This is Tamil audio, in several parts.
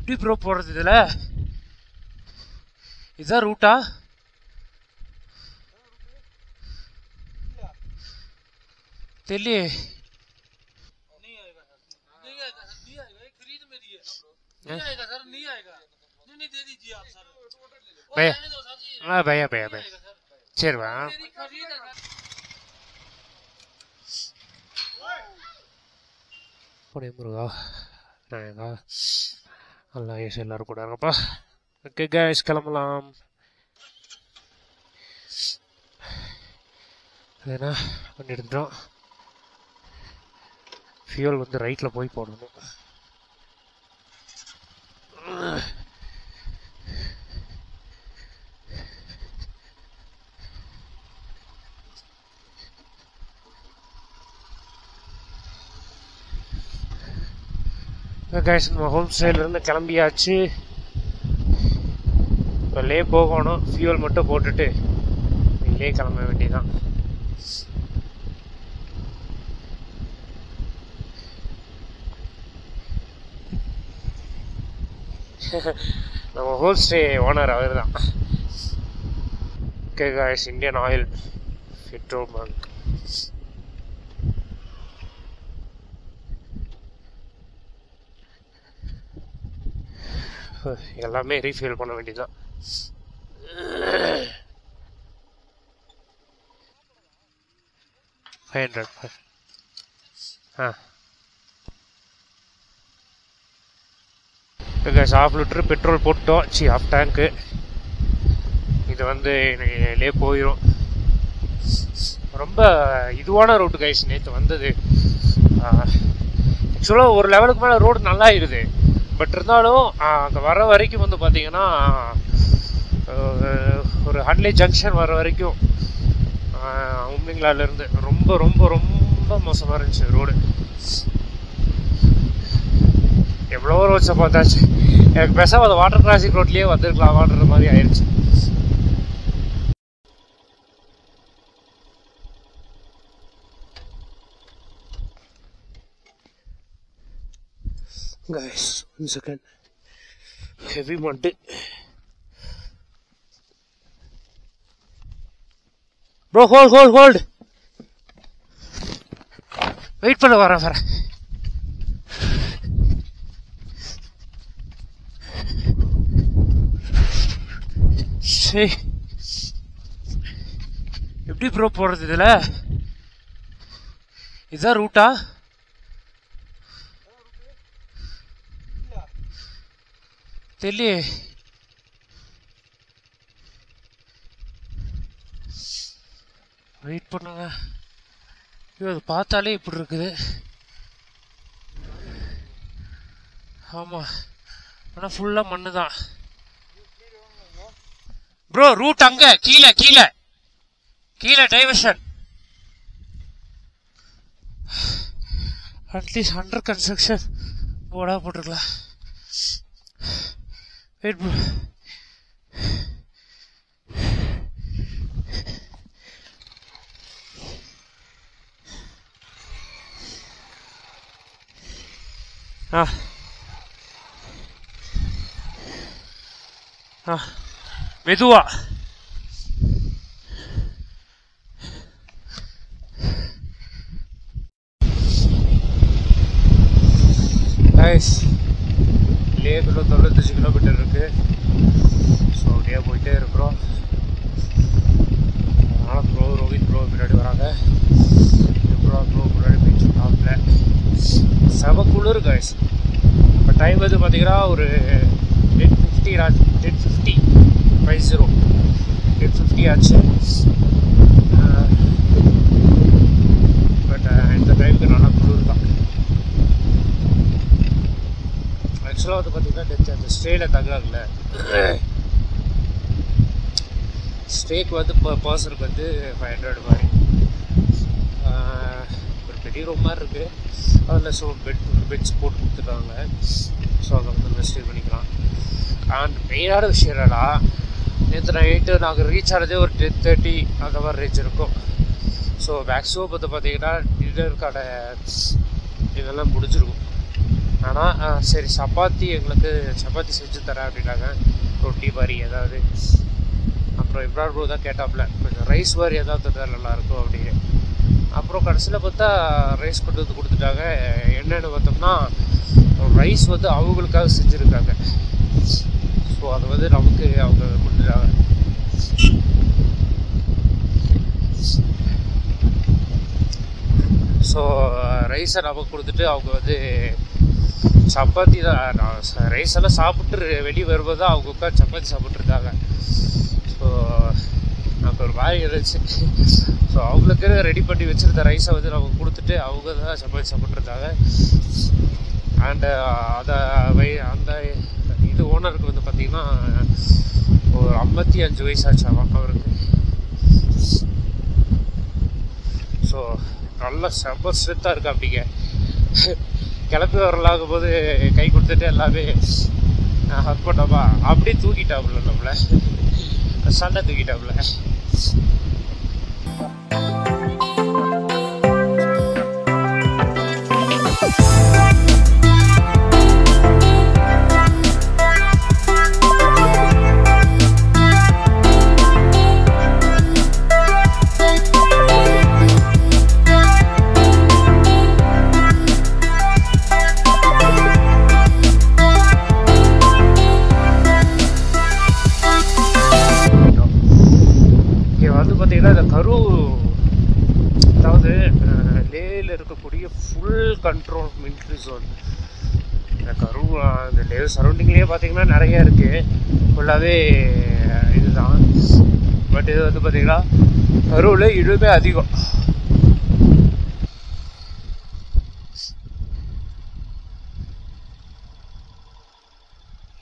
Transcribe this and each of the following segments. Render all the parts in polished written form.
எப்படி ப்ரோ போகிறது இதில்? இதுதான் ரூட்டா? தெரியலையே. भैया भैया भैया भैया சரி வா. முருகா நாயகா எல்லாம் ஏசி எல்லாரும் கூட இருங்கப்பா. ஓகே கைஸ் கிளம்பலாம். ஏன்னா வண்டி எடுத்துட்டோம். ஃபியூல் வந்து ரைட்டில் போய் போடணும். கைஸ் நம்ம ஹோம் ஸ்டேலேருந்து கிளம்பியாச்சு. இப்போ லே போகணும். ஃபியூல் மட்டும் போட்டுட்டு லே கிளம்ப வேண்டியதான். நம்ம ஹோம் ஸ்டே ஓனர் அவர் தான். Okay guys Indian oil petrol bunk. எல்லாமே ரீஃபில் பண்ண வேண்டியதுதான். $500. ½ லிட்டர் பெட்ரோல் போட்டோம். ½ டேங்க்கு. இது வந்து லே போயிடும். ரொம்ப இதுவான ரோட்டு கைஸ் நேற்று வந்தது. ஆக்சுவலாக ஒரு லெவலுக்கு மேலே ரோடு நல்லா இருக்குது. பட் இருந்தாலும் அங்கே வர வரைக்கும் வந்து பார்த்தீங்கன்னா ஒரு ஹன்லே ஜங்ஷன் வர வரைக்கும் உம்மிங்களாலேருந்து ரொம்ப ரொம்ப ரொம்ப மோசமாக இருந்துச்சு ரோடு. எவ்வளோ ரோட்ஸை பார்த்தாச்சு. எனக்கு பேசாம அந்த வாட்டர் கிராசிங் ரோட்லேயே வந்துருக்கலாமான்ற மாதிரி ஆயிடுச்சு. Guys, 1 second. Heavy mud. Bro, hold. Wait பண்ண வரேன். சரி, எப்படி ப்ரோ போறது இதில்? இதுதான் ரூட்டா? தெரியலையே. வெயிட் பண்ணுங்க. ஐயோ அது பார்த்தாலே இப்படி இருக்குது. ஆமாம், ஆனால் ஃபுல்லாக மண்ணு தான் ப்ரோ. ரூட் அங்கே கீழே டைவர்ஷன். அட்லீஸ்ட் அண்டர் கன்ஸ்ட்ரக்ஷன் போர்டாக போட்டிருக்கலாம். Wait bro. மெதுவா. லேபில் 95 கிலோமீட்டர் இருக்கு. ஸோ அப்படியே போயிட்டே இருக்கிறோம். அதனால் ரோஹித் ப்ரோ முன்னாடி வராங்க. ப்ரோ முன்னாடி போயிட்டு டாப்பில் செம குளிர் கைஸ். இப்போ டைம் வந்து பார்த்தீங்கன்னா ஒரு 10:50 ஆச்சு. பட் இந்த டைமுக்கு நல்லா குளிர் தான். ஆக்சுவலாக வந்து பார்த்தீங்கன்னா அந்த ஸ்டேல தங்குறாங்கல்ல, ஸ்டேக்கு வந்து பர்சனுக்கு வந்து 500 மாதிரி. ஒரு பெரிய ரூம் மாதிரி இருக்குது. அதில் ஸோ பெட்ஸ் போட்டு கொடுத்துட்டாங்க. ஸோ அதை வந்து நம்ம ஸ்டே பண்ணிக்கலாம். அண்ட் மெயினான விஷயம் என்னன்னா, நேற்று நைட்டு நாங்கள் ரீச் ஆனதே ஒரு 10:30 அந்த மாதிரி ரீச் இருக்கும். ஸோ மேக்ஸிமம் வந்து பார்த்தீங்கன்னா டின்னருக்கான இதெல்லாம் முடிஞ்சிருக்கும். ஆனால் சரி சப்பாத்தி எங்களுக்கு சப்பாத்தி செஞ்சு தரேன் அப்படின்னாங்க, ரொட்டி மாதிரி ஏதாவது. அப்புறம் இப்ரான் ப்ரோ தான் கேட்டாப்புல கொஞ்சம் ரைஸ் மாதிரி ஏதாவது தந்தால் நல்லாயிருக்கும் அப்படின்னு. அப்புறம் கடைசியில் பார்த்தா ரைஸ் கொண்டு வந்து கொடுத்துட்டாங்க. என்னென்னு பார்த்தோம்னா ரைஸ் வந்து அவங்களுக்காக செஞ்சுருக்காங்க. ஸோ அதை வந்து நமக்கு அவங்க கொடுத்துட்டாங்க. ஸோ ரைஸை நமக்கு கொடுத்துட்டு அவங்க வந்து சப்பாத்தி தான் ரைஸ் எல்லாம் சாப்பிட்டு வெளியே வரும்போது தான் அவங்க உட்காந்து சப்பாத்தி சாப்பிட்ருந்தாங்க. ஸோ நமக்கு ஒரு மாதிரி இருந்துச்சு. ஸோ அவங்களுக்கு ரெடி பண்ணி வச்சுருந்த ரைஸை வந்து நமக்கு கொடுத்துட்டு அவங்க தான் சப்பாத்தி சாப்பிட்ருந்தாங்க. அண்டு அந்த இது ஓனருக்கு வந்து பார்த்திங்கன்னா ஒரு 55 வயசு ஆச்சாவாம் அவருக்கு. ஸோ நல்லா செம்ம ஸ்ட்ரென்த்தாக இருக்கு. அப்படிங்க கிளப்பி வரலாகும் போது கை கொடுத்துட்டு எல்லாமே ஹக் பண்ணாமா அப்படியே தூக்கிட்டாப்புல, நம்மளை சண்டை தூக்கிட்டாப்புல. பார்த்தீங்கன்னா இந்த கரு, அதாவது லேயில் இருக்கக்கூடிய ஃபுல் கண்ட்ரோல் மிலிட்ரி ஜோன். இந்த கரு இந்த லே சரௌண்டிங்லேயே பார்த்தீங்கன்னா நிறைய இருக்குது, ஃபுல்லாகவே இதுதான். பட் இது வந்து பார்த்தீங்கன்னா கருவில் இழுமே அதிகம்.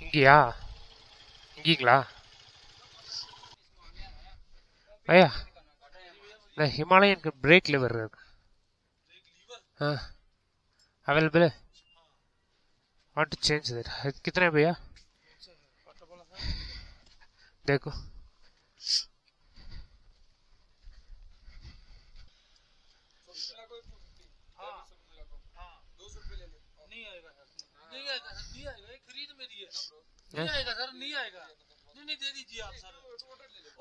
இங்கேயா? இங்கீங்களா भैया? नहीं, हिमालयन का ब्रेक लीवर हाँ अवेलेबल है. Want to change that. कितने भैया? देखो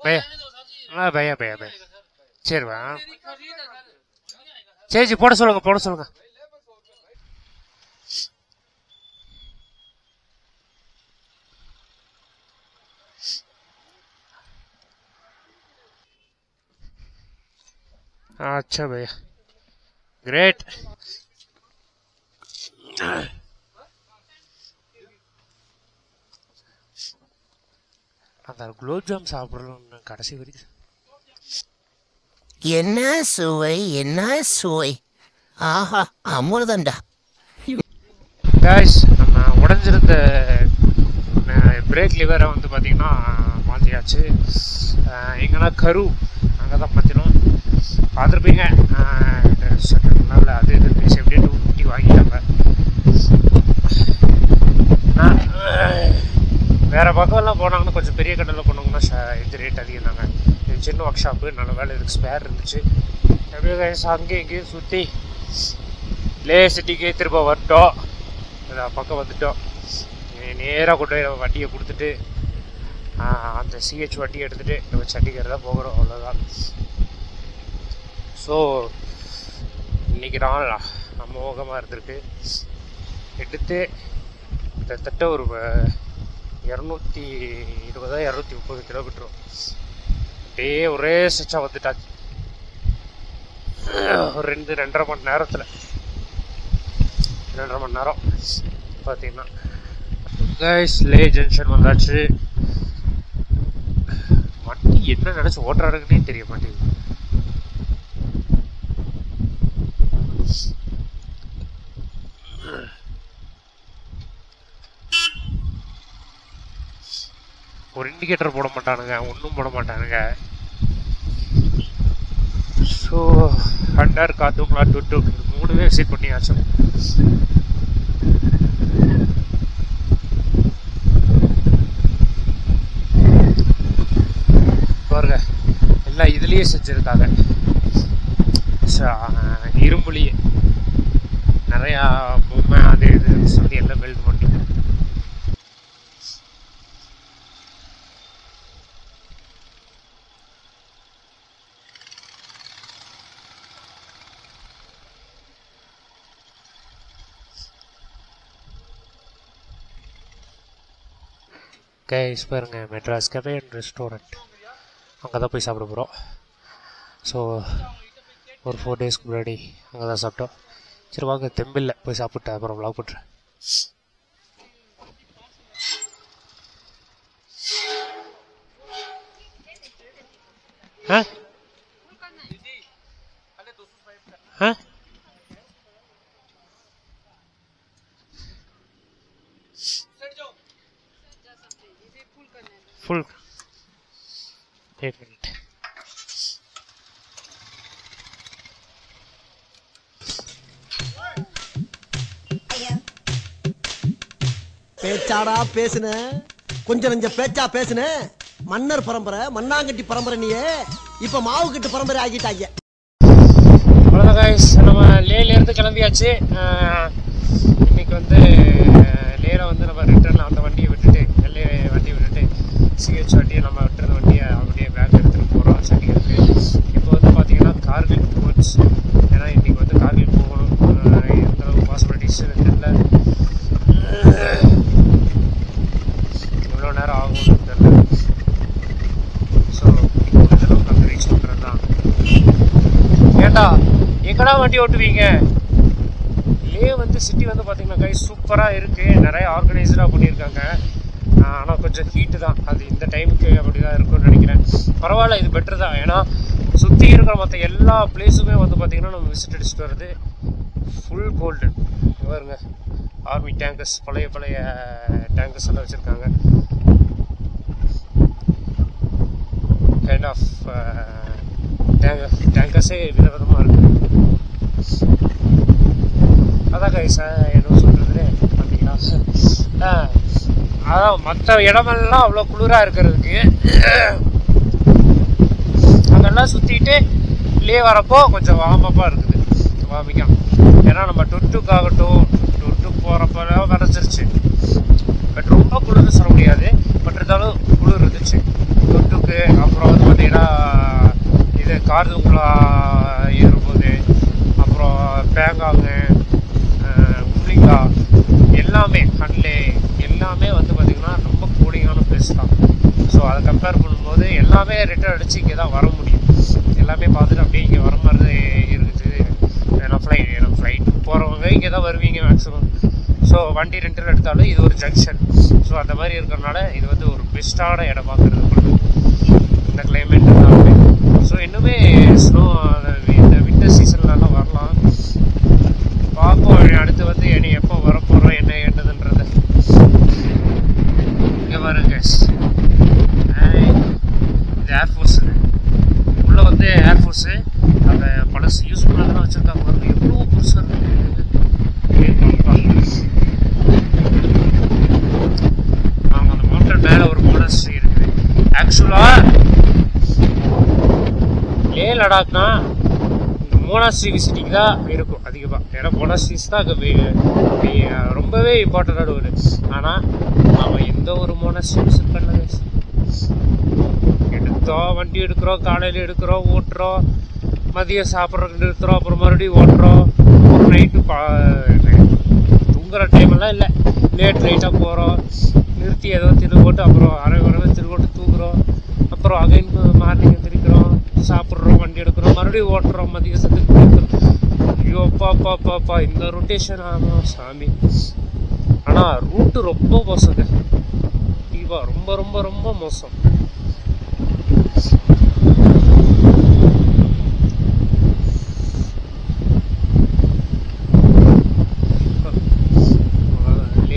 भैया. हाँ भैया भैया भैया சரி வா. சரி போட சொல்லுங்க, போட சொல்லுங்க. अच्छा भैया, ग्रेट. அந்த குலோப் ஜாம் சாப்பிடணும் கடைசி வரைக்கும். என்ன சுவை, என்ன சுவை, ஆஹா அமிர்தண்டா. காய்ஸ், நம்ம உடஞ்சிருந்த பிரேக் லிவரை வந்து பார்த்தீங்கன்னா மாற்றியாச்சு. எங்கன்னா கரு அங்கே தான் மாற்றினோம். பார்த்துருப்பீங்க நல்ல அது இது பேசி எப்படியே 250 வாங்கிட்டாங்க. வேறு பக்கம்லாம் போனாங்கன்னா கொஞ்சம் பெரிய கடையில் போனாங்கன்னா இது ரேட் அதிகம் தாங்க. இது சின்ன ஒர்க் ஷாப்பு, நல்ல வேலை இதுக்கு ஸ்பேர் இருந்துச்சு. எப்படியோ கைஸ் அங்கேயும் இங்கேயும் சுற்றி லே சிட்டிக்கு திரும்ப வந்துட்டோம். பக்கம் வந்துட்டோம். நேராக கொண்டு போய் வண்டியை கொடுத்துட்டு அந்த சிஹெச் வண்டியை எடுத்துகிட்டு நம்ம சண்டிகர் தான் போகிறோம், அவ்வளோதான். ஸோ இன்றைக்கி நாள் அமோகமாக இருந்திருக்கு. எடுத்து கிட்டத்தட்ட ஒரு 220-230 கிலோமீட்டரும் அப்படியே ஒரே ஸ்ட்ரெச்சாக வந்துட்டாச்சு. ஒரு 2-2.5 மணி நேரத்தில் 2.5 மணி நேரம் பார்த்தீங்கன்னா. கைஸ், லே ஜங்ஷன் வந்தாச்சு. வண்டி என்ன நினச்சி ஓட்டுறாருன்னே தெரிய மாட்டேங்குது. ஒரு இண்டிகேட்டர் போட மாட்டானுங்க, ஒன்றும் போட மாட்டானுங்க. ஸோ ஹண்டர் காத்துங்களா டுட்டு 3 விசிட் பண்ணியாச்சு. பாருங்க எல்லாம் இதுலேயே செஞ்சுருக்காங்க. இரும்புலேயே நிறையா பொம்மை அது இது சொல்லி கைஸ் பாருங்க, மெட்ராஸ் கஃபே அண்ட் ரெஸ்டாரண்ட் அங்கே தான் போய் சாப்பிட போகிறோம். ஸோ ஒரு 4 டேஸ்க்கு முன்னாடி அங்கே தான் சாப்பிட்டோம். சரி வாங்க, தெம்பில்ல போய் சாப்பிட்டு அப்புறம் vlog பண்ணுறேன். Full 1 minute. பேச்சாடா பேசுன, கொஞ்சம் நஞ்ச பேச்சா பேசுன. மன்னர் பரம்பரை, மண்ணாங்கட்டி பரம்பரை, நீயே இப்ப மாவு கட்டு பரம்பரை ஆகிட்டாங்க. அவ்வளோதான் கைஸ், நம்ம லேலேருந்து கிளம்பியாச்சு. இன்னைக்கு வந்து லேல வந்து நம்ம ரிட்டர்னில் அந்த வண்டியை விட்டுட்டு வண்டியை விட்டுட்டு சிஹெச் வண்டியை நம்ம விட்டுருந்த வண்டியை அப்படியே பேக் எடுத்துகிட்டு போகிறோம் சண்டிகருக்கு. இப்போ வந்து பார்த்தீங்கன்னா கார்கில் டுவர்ட்ஸ், ஏன்னா இன்றைக்கி வந்து கார்கில் போகணும். எந்த அளவுக்கு பாசிபிலிட்டிஸ் தெரியல, எவ்வளோ நேரம் ஆகும்னு தெரியல. ஸோ முடிஞ்சளவுக்கு அங்கே ரீச் பண்ணுறது தான். ஏண்டா எங்கடா வண்டி ஓட்டுவீங்க? லே வந்து சிட்டி வந்து பார்த்தீங்கன்னா கைஸ் சூப்பராக இருக்குது, நிறைய ஆர்கனைஸ்டாக பண்ணியிருக்காங்க. ஆனால் கொஞ்சம் ஹீட்டு தான், அது இந்த டைமுக்கு அப்படி தான் இருக்கும்னு நினைக்கிறேன். பரவாயில்ல, இது பெட்டர் தான். ஏன்னா சுற்றி இருக்கிற மற்ற எல்லா பிளேஸுமே வந்து பார்த்திங்கன்னா நம்ம விசிட் அடிச்சுட்டு வருது. ஃபுல் கோல்டன் பாருங்க, ஆர்மி டேங்கர்ஸ், பழைய டேங்கர்ஸ் எல்லாம் வச்சுருக்காங்க. கைண்ட் ஆஃப் டேங்கர்ஸே விதவிதமாக இருக்குது. அதான் கைஸ் என்ன சொல்கிறது பார்த்தீங்களா, அதான் மற்ற இடமெல்லாம் அவ்வளோ குளிராக இருக்கிறதுக்கு அங்கெல்லாம் சுற்றிட்டு லே வரப்போ கொஞ்சம் வார்மப்பாக இருக்குது, வார்மிங்காக. ஏன்னா நம்ம டுட்டுக்காகட்டும், டுட்டு போகிறப்பெல்லாம் விளைச்சிருச்சு. பட் ரொம்ப குளிர்னு சொல்ல முடியாது, பட் இருந்தாலும் குளிர் இருந்துச்சு டுட்டுக்கு. அப்புறம் வந்து பார்த்தீங்கன்னா இது கார்துங்களா ஏறும்போது, அப்புறம் பேங்காங்க, உம்லிங்கா எல்லாமே, ஹன்லே எல்லாமே வந்து பார்த்திங்கன்னா ரொம்ப கூலிங்கான பிளேஸ் தான். ஸோ அதை கம்பேர் பண்ணும்போது எல்லாமே ரிட்டர்ன் அடித்து இங்கே தான் வர முடியும். எல்லாமே பார்த்துட்டு அப்படியே இங்கே வர மாதிரி இருக்குது. ஏன்னா ஃப்ளைட் போகிறவங்க இங்கே தான் வருவீங்க மேக்ஸிமம். ஸோ வண்டி ரெண்டல் எடுத்தாலும் இது ஒரு ஜங்ஷன். ஸோ அந்த மாதிரி இருக்கிறனால இது வந்து ஒரு பெஸ்ட்டான இடம் பார்க்குறது இந்த கிளைமேட் எல்லாமே. ஸோ இன்னுமே ஸ்னோ இந்த வின்டர் சீசன்லலாம் வரலாம். பார்ப்போம் அடுத்து வந்து என்னை எப்போ வரப்போகிறோம் என்ன என்னதுன்றது. இங்கே பாருங்க, இது ஏர்ஃபோர்ஸு உள்ளே வந்து ஏர்ஃபோர்ஸு அந்த பழசு யூஸ் பண்ணாதான் வச்சுருக்காங்க. பாருங்க எவ்வளோ புதுசாக இருக்குது. அவங்க அந்த மவுண்டன் மேலே ஒரு மோனாஸ்ட்ரி இருக்குது. ஆக்சுவலாக லே லடாக்னா இந்த மோனாஸ்ட்ரி விசிட்டிங் தான் இருக்கும் அதிகமாக. ஏன்னா மோனாஸ்ட்ரிஸ் தான் அங்கே ரொம்பவே இம்பார்ட்டண்டான ஒரு. ஆனால் நம்ம எந்த ஒரு மோனாஸ்ட்ரி விசிட் பண்ணல. எடுத்தோம் வண்டி எடுக்கிறோம், காலையில் எடுக்கிறோம், ஓட்டுறோம், மதியம் சாப்பிட்றதுக்கு நிறுத்துகிறோம், அப்புறம் மறுபடியும் ஓட்டுறோம். அப்புறம் நைட்டு தூங்குற டைமெல்லாம் இல்லை, லேட் நைட்டாக போகிறோம், நிறுத்தி ஏதோ திரு போட்டு அப்புறம் அரை திரு போட்டு தூங்குறோம், அப்புறம் அகைன் மார்னிங் எந்திரிக்கிறோம், சாப்பிட்றோம், வண்டி எடுக்கிறோம், மறுபடியும் ஓட்டுறோம், மதியம் சத்துக்கு நிறுத்துறோம். ஐயோ பாப்பா இந்த ரொட்டேஷன் ஆகும் சாமி. ஆனால் ரூட்டு ரொம்ப மோசங்க, தீபா ரொம்ப ரொம்ப ரொம்ப மோசம்.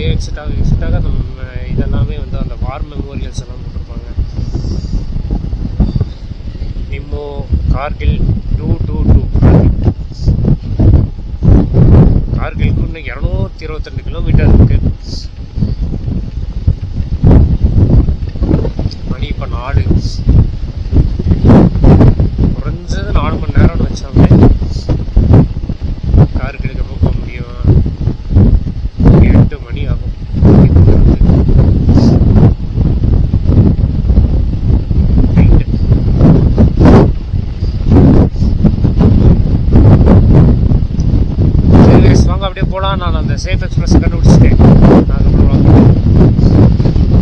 எக்ஸிட்டாக நம்ம இதெல்லாமே வந்து அந்த வார் மெமோரியல்ஸ் எல்லாம் போட்டிருப்பாங்க. நிம்மோ கார்கில் 222 கார்கிலுக்கு இன்னும் 222 கிலோமீட்டர் இருக்கு. மணி இப்போ 4, குறைஞ்சது 4 மணி நேரம்னு வச்சாலே கார்கிலுக்கு எப்போ போக முடியும்? 8 மணி ஆகும். அப்படியே போகலாம். நான் அந்த சேஃப் எக்ஸ்பிரஸ் கண்டுபிடிச்சிட்டேன்.